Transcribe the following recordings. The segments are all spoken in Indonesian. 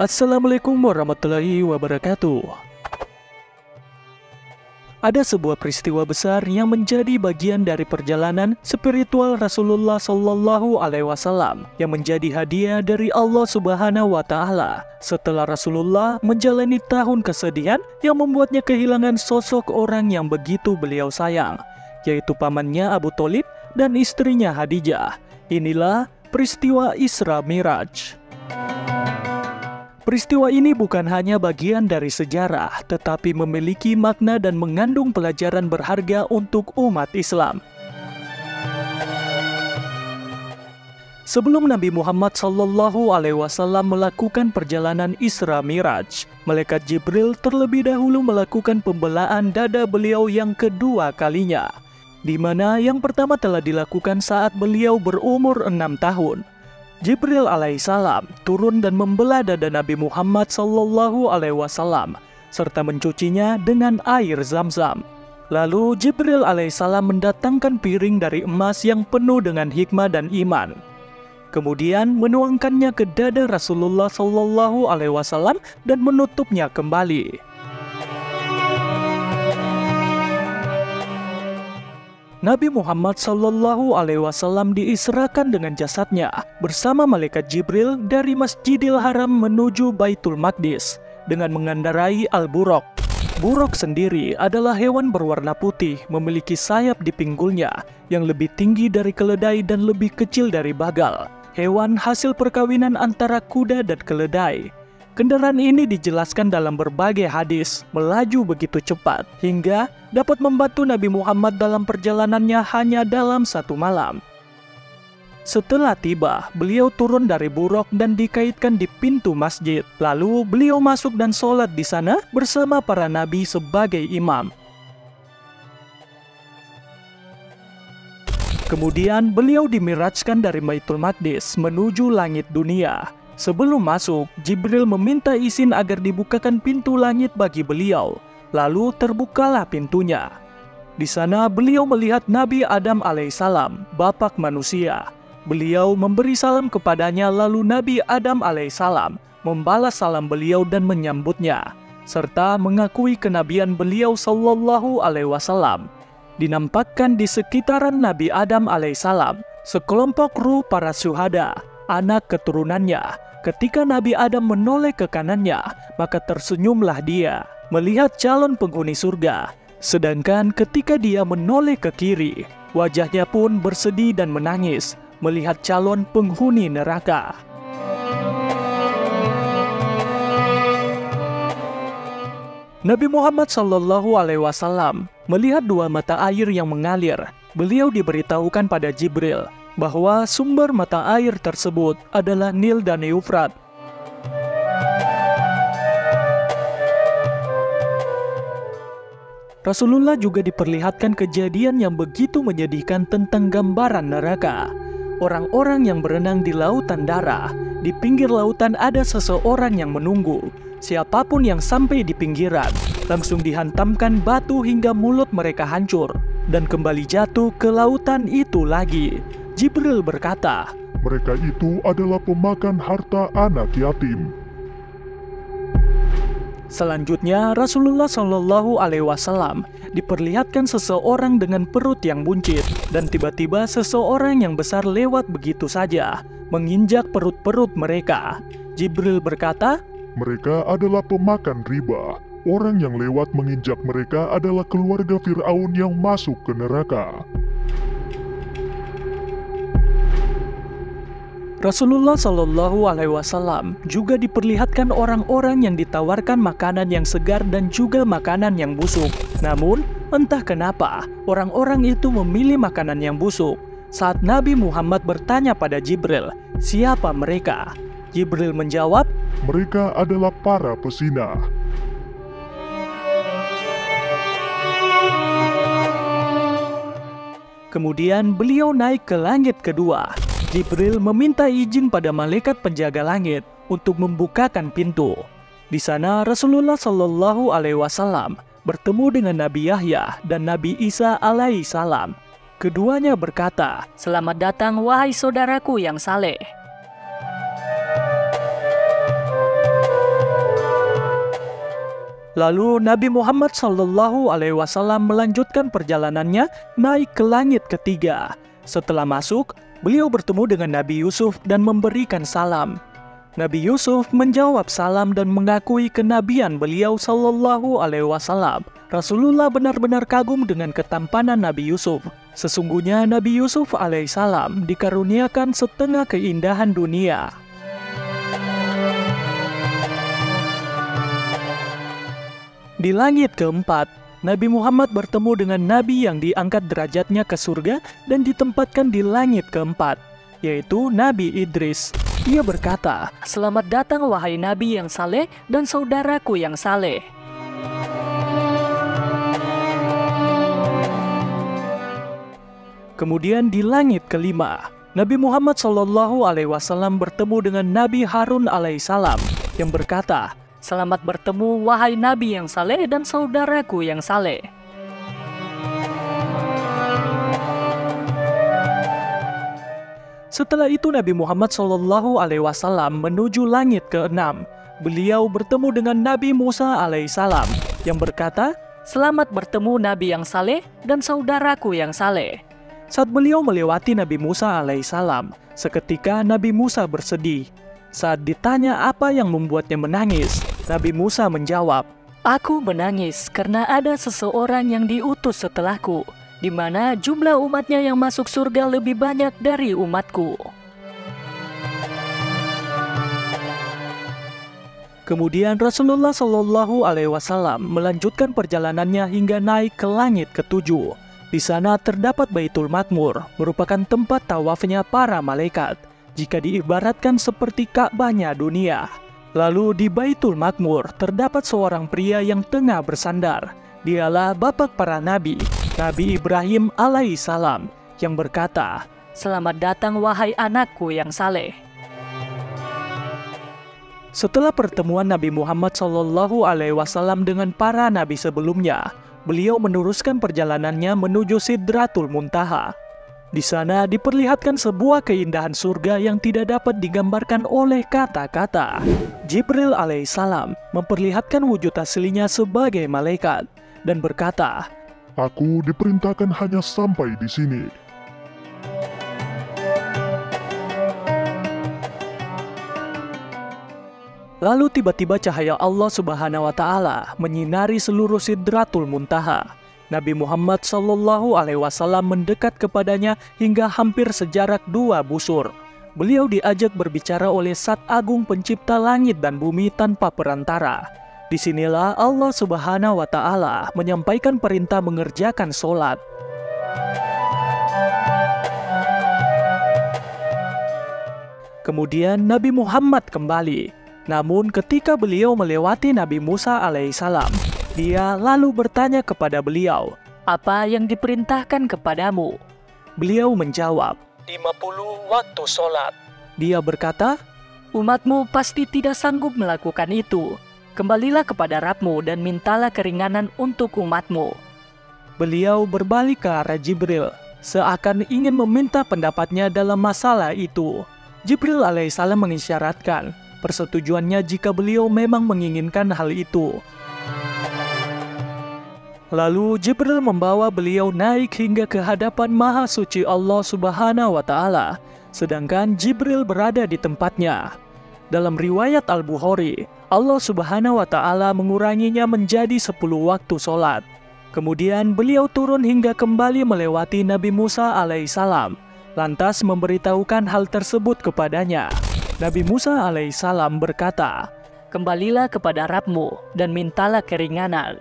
Assalamualaikum warahmatullahi wabarakatuh. Ada sebuah peristiwa besar yang menjadi bagian dari perjalanan spiritual Rasulullah Shallallahu Alaihi Wasallam yang menjadi hadiah dari Allah Subhanahu Wa Taala setelah Rasulullah menjalani tahun kesedihan yang membuatnya kehilangan sosok orang yang begitu beliau sayang, yaitu pamannya Abu Tholib dan istrinya Khadijah. Inilah peristiwa Isra Miraj. Peristiwa ini bukan hanya bagian dari sejarah, tetapi memiliki makna dan mengandung pelajaran berharga untuk umat Islam. Sebelum Nabi Muhammad SAW melakukan perjalanan Isra Miraj, Malaikat Jibril terlebih dahulu melakukan pembelaan dada beliau yang kedua kalinya, di mana yang pertama telah dilakukan saat beliau berumur 6 tahun. Jibril alaihissalam turun dan membelah dada Nabi Muhammad SAW serta mencucinya dengan air Zam-Zam. Lalu Jibril alaihissalam mendatangkan piring dari emas yang penuh dengan hikmah dan iman. Kemudian menuangkannya ke dada Rasulullah SAW dan menutupnya kembali. Nabi Muhammad SAW diisrakan dengan jasadnya bersama Malaikat Jibril dari Masjidil Haram menuju Baitul Maqdis dengan mengendarai Al-Buraq. Buraq sendiri adalah hewan berwarna putih memiliki sayap di pinggulnya yang lebih tinggi dari keledai dan lebih kecil dari bagal. Hewan hasil perkawinan antara kuda dan keledai. Kendaraan ini dijelaskan dalam berbagai hadis melaju begitu cepat hingga dapat membantu Nabi Muhammad dalam perjalanannya hanya dalam 1 malam. Setelah tiba, beliau turun dari buraq dan dikaitkan di pintu masjid. Lalu beliau masuk dan sholat di sana bersama para nabi sebagai imam. Kemudian beliau dimirajkan dari Baitul Maqdis menuju langit dunia. Sebelum masuk, Jibril meminta izin agar dibukakan pintu langit bagi beliau. Lalu terbukalah pintunya. Di sana beliau melihat Nabi Adam alaihissalam, bapak manusia. Beliau memberi salam kepadanya, lalu Nabi Adam alaihissalam membalas salam beliau dan menyambutnya, serta mengakui kenabian beliau Shallallahu Alaihi Wasallam. Dinampakkan di sekitaran Nabi Adam alaihissalam sekelompok ruh para syuhada, anak keturunannya. Ketika Nabi Adam menoleh ke kanannya, maka tersenyumlah dia melihat calon penghuni surga. Sedangkan ketika dia menoleh ke kiri, wajahnya pun bersedih dan menangis melihat calon penghuni neraka. Nabi Muhammad SAW melihat 2 mata air yang mengalir. Beliau diberitahukan pada Jibril bahwa sumber mata air tersebut adalah Nil dan Eufrat. Rasulullah juga diperlihatkan kejadian yang begitu menyedihkan tentang gambaran neraka. Orang-orang yang berenang di lautan darah, di pinggir lautan ada seseorang yang menunggu. Siapapun yang sampai di pinggiran, langsung dihantamkan batu hingga mulut mereka hancur dan kembali jatuh ke lautan itu lagi. Jibril berkata, mereka itu adalah pemakan harta anak yatim. Selanjutnya, Rasulullah SAW diperlihatkan seseorang dengan perut yang buncit, dan tiba-tiba seseorang yang besar lewat begitu saja, menginjak perut-perut mereka. Jibril berkata, mereka adalah pemakan riba. Orang yang lewat menginjak mereka adalah keluarga Fir'aun yang masuk ke neraka. Rasulullah SAW juga diperlihatkan orang-orang yang ditawarkan makanan yang segar dan juga makanan yang busuk. Namun, entah kenapa orang-orang itu memilih makanan yang busuk. Saat Nabi Muhammad bertanya pada Jibril, siapa mereka? Jibril menjawab, mereka adalah para pesina. Kemudian beliau naik ke langit kedua. Jibril meminta izin pada malaikat penjaga langit untuk membukakan pintu. Di sana Rasulullah SAW bertemu dengan Nabi Yahya dan Nabi Isa alaihissalam. Keduanya berkata, "Selamat datang wahai saudaraku yang saleh." Lalu Nabi Muhammad SAW melanjutkan perjalanannya naik ke langit ketiga. Setelah masuk, beliau bertemu dengan Nabi Yusuf dan memberikan salam. Nabi Yusuf menjawab salam dan mengakui kenabian beliau SAW. Rasulullah benar-benar kagum dengan ketampanan Nabi Yusuf. Sesungguhnya Nabi Yusuf alaihissalam dikaruniakan setengah keindahan dunia. Di langit keempat, Nabi Muhammad bertemu dengan Nabi yang diangkat derajatnya ke surga dan ditempatkan di langit keempat, yaitu Nabi Idris. Ia berkata, "Selamat datang wahai Nabi yang saleh dan saudaraku yang saleh." Kemudian di langit kelima, Nabi Muhammad SAW bertemu dengan Nabi Harun alaihissalam yang berkata, "Selamat bertemu wahai Nabi yang saleh dan saudaraku yang saleh." Setelah itu Nabi Muhammad SAW menuju langit keenam. Beliau bertemu dengan Nabi Musa alaihissalam yang berkata, "Selamat bertemu Nabi yang saleh dan saudaraku yang saleh." Saat beliau melewati Nabi Musa alaihissalam, seketika Nabi Musa bersedih. Saat ditanya apa yang membuatnya menangis, Nabi Musa menjawab, "Aku menangis karena ada seseorang yang diutus setelahku, di mana jumlah umatnya yang masuk surga lebih banyak dari umatku." Kemudian Rasulullah SAW melanjutkan perjalanannya hingga naik ke langit ketujuh. Di sana terdapat Baitul Makmur, merupakan tempat tawafnya para malaikat, jika diibaratkan seperti Ka'bahnya dunia. Lalu di Baitul Makmur terdapat seorang pria yang tengah bersandar. Dialah bapak para nabi, Nabi Ibrahim alaihissalam, yang berkata, "Selamat datang wahai anakku yang saleh." Setelah pertemuan Nabi Muhammad SAW dengan para nabi sebelumnya, beliau meneruskan perjalanannya menuju Sidratul Muntaha. Di sana diperlihatkan sebuah keindahan surga yang tidak dapat digambarkan oleh kata-kata. Jibril alaihissalam memperlihatkan wujud aslinya sebagai malaikat dan berkata, Aku diperintahkan hanya sampai di sini. Lalu tiba-tiba cahaya Allah Subhanahu wa Ta'ala menyinari seluruh Sidratul Muntaha. Nabi Muhammad SAW mendekat kepadanya hingga hampir sejarak 2 busur. Beliau diajak berbicara oleh Zat Agung Pencipta langit dan bumi tanpa perantara. Disinilah Allah Subhanahu wa Ta'ala menyampaikan perintah mengerjakan sholat. Kemudian Nabi Muhammad kembali. Namun ketika beliau melewati Nabi Musa alaihissalam, dia lalu bertanya kepada beliau, "Apa yang diperintahkan kepadamu?" Beliau menjawab, 50 waktu sholat. Dia berkata, "Umatmu pasti tidak sanggup melakukan itu. Kembalilah kepada Rabbmu dan mintalah keringanan untuk umatmu." Beliau berbalik ke arah Jibril, seakan ingin meminta pendapatnya dalam masalah itu. Jibril alaihissalam mengisyaratkan persetujuannya jika beliau memang menginginkan hal itu. Lalu Jibril membawa beliau naik hingga ke hadapan Maha Suci Allah Subhanahu wa Ta'ala, sedangkan Jibril berada di tempatnya. Dalam riwayat Al-Bukhari, Allah Subhanahu wa Ta'ala menguranginya menjadi 10 waktu sholat. Kemudian beliau turun hingga kembali melewati Nabi Musa alaihissalam, lantas memberitahukan hal tersebut kepadanya. Nabi Musa alaihissalam berkata, "Kembalilah kepada Rabbmu dan mintalah keringanan."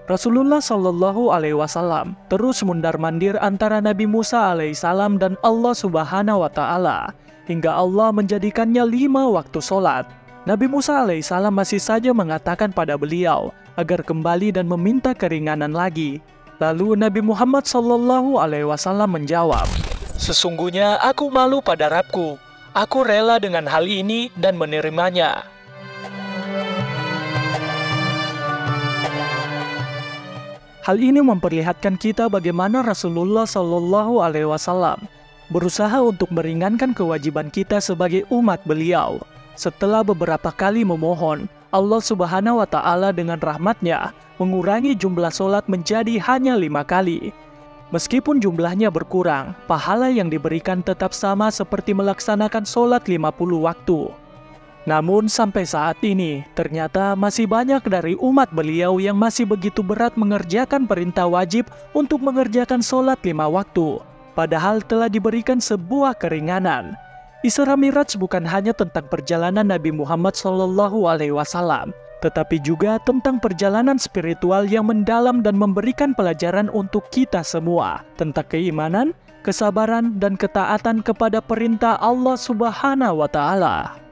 Rasulullah SAW terus mundar-mandir antara Nabi Musa alaihissalam dan Allah Subhanahu wa Ta'ala hingga Allah menjadikannya 5 waktu sholat. Nabi Musa alaihissalam masih saja mengatakan pada beliau agar kembali dan meminta keringanan lagi. Lalu Nabi Muhammad SAW menjawab, "Sesungguhnya aku malu pada Rabbku. Aku rela dengan hal ini dan menerimanya." Hal ini memperlihatkan kita bagaimana Rasulullah SAW berusaha untuk meringankan kewajiban kita sebagai umat beliau. Setelah beberapa kali memohon, Allah Subhanahu wa Ta'ala dengan rahmatnya mengurangi jumlah sholat menjadi hanya 5 kali. Meskipun jumlahnya berkurang, pahala yang diberikan tetap sama seperti melaksanakan sholat 50 waktu. Namun sampai saat ini, ternyata masih banyak dari umat beliau yang masih begitu berat mengerjakan perintah wajib untuk mengerjakan sholat 5 waktu. Padahal telah diberikan sebuah keringanan. Isra Miraj bukan hanya tentang perjalanan Nabi Muhammad SAW, tetapi juga tentang perjalanan spiritual yang mendalam dan memberikan pelajaran untuk kita semua tentang keimanan, kesabaran, dan ketaatan kepada perintah Allah Subhanahu wa Ta'ala.